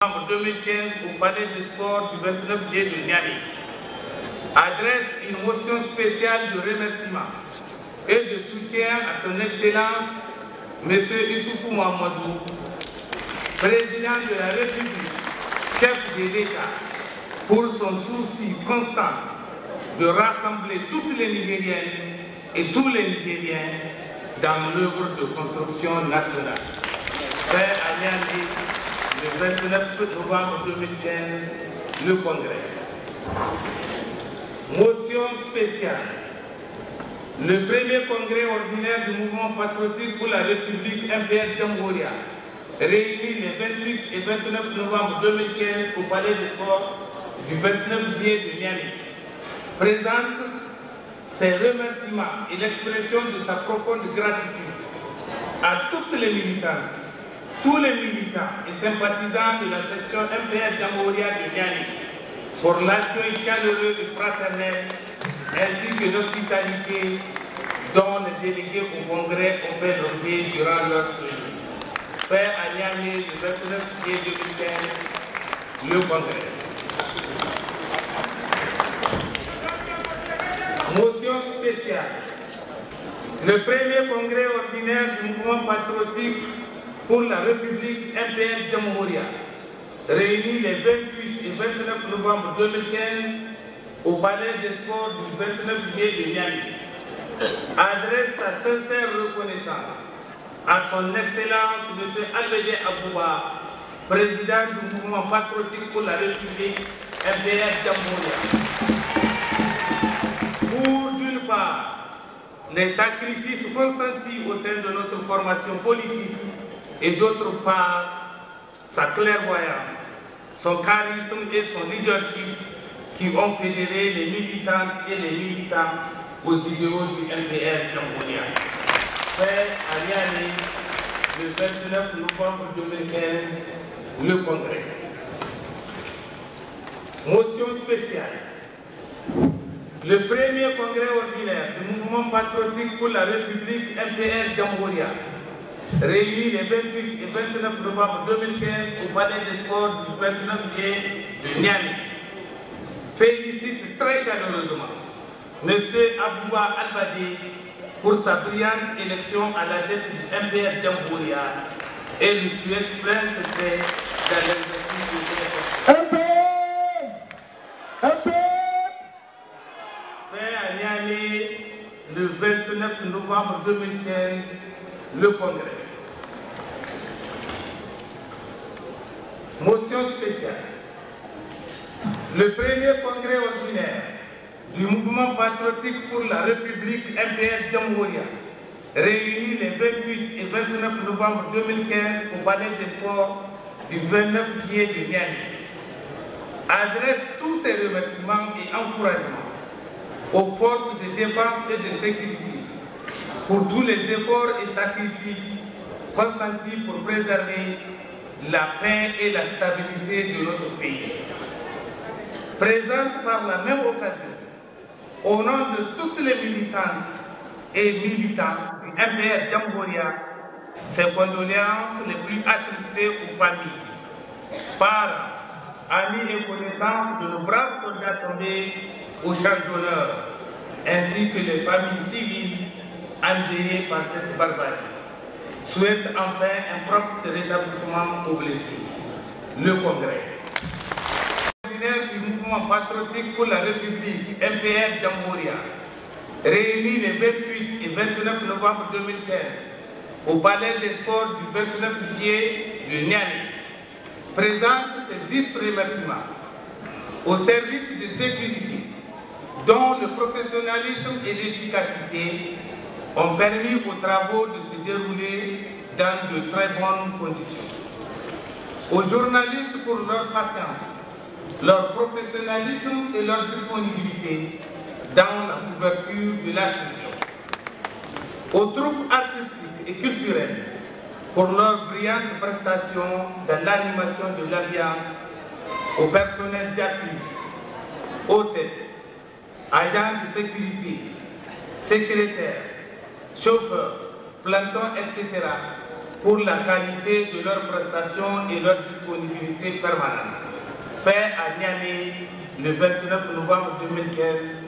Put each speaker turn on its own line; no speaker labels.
En 2015 au Palais des Sports du 29 juillet de Niamey, adresse une motion spéciale de remerciement et de soutien à son Excellence M. Issoufou Mahamadou, président de la République, chef de l'État, pour son souci constant de rassembler toutes les Nigériennes et tous les Nigériens dans l'œuvre de construction nationale. Fait à Niamey, le 29 novembre 2015, le Congrès. Motion spéciale. Le premier congrès ordinaire du mouvement patriotique pour la République MPR Djamhouria, réuni les 28 et 29 novembre 2015 au Palais des Sports du 29 juillet de Niamey, présente ses remerciements et l'expression de sa profonde gratitude à toutes les militantes, tous les militants et sympathisants de la section MPR Djamhouria de Niamey pour l'accueil chaleureux et fraternel ainsi que l'hospitalité dont les délégués au Congrès ont fait l'objet durant leur séjour. Fait à Niamey le 29 juillet 2015, le Congrès. Motion spéciale. Le premier congrès ordinaire du mouvement patriotique pour la République MPR Djamhouria, réuni les 28 et 29 novembre 2015 au Palais des Sports du 29 juillet de Niamey, adresse sa sincère reconnaissance à son Excellence M. Albedé Abouba, président du mouvement patriotique pour la République MPR Djamhouria, pour d'une part les sacrifices consentis au sein de notre formation politique et d'autre part sa clairvoyance, son charisme et son leadership qui ont fédéré les militantes et les militants aux idéaux du MPR Djamhouria. Fait à Niamey le 29 novembre 2015, le Congrès. Motion spéciale. Le premier congrès ordinaire du mouvement patriotique pour la République MPR Djamhouria, réuni les 28 et 29 novembre 2015 au Palais des Sports du 29 juillet de Niamey, félicite très chaleureusement M. Abouba Albadé pour sa brillante élection à la tête du MPR Djamhouria et lui souhaite plein succès dans l'exercice de ses fonctions. Fait à Niamey le 29 novembre 2015, le Congrès. Motion spéciale. Le premier congrès ordinaire du mouvement patriotique pour la République MPR Djamhouria, réuni les 28 et 29 novembre 2015 au Palais des Sports du 29 juillet de Niamey, adresse tous ses remerciements et encouragements aux forces de défense et de sécurité pour tous les efforts et sacrifices consentis pour préserver la paix et la stabilité de notre pays. Présente par la même occasion, au nom de toutes les militantes et militants du MPR Djamhouria, ses condoléances les plus attristées aux familles, parents, amis et connaissances de nos braves soldats tombés au champ d'honneur, ainsi que les familles civiles endeuillées par cette barbarie. Souhaite enfin un prompt rétablissement aux blessés. Le Congrès. Du mouvement patriotique pour la République MPR Djamhouria, réuni les 28 et 29 novembre 2015 au Palais des Sports du 29 juillet de Niamey, présente ses vifs remerciements aux services de sécurité dont le professionnalisme et l'efficacité ont permis aux travaux de se dérouler dans de très bonnes conditions. Aux journalistes pour leur patience, leur professionnalisme et leur disponibilité dans la couverture de la session. Aux troupes artistiques et culturelles pour leurs brillantes prestations dans l'animation de l'ambiance, au personnel d'appui, hôtesses, agents de sécurité, secrétaires, chauffeurs, plantons, etc., pour la qualité de leurs prestations et leur disponibilité permanente. Fait à Niamey le 29 novembre 2015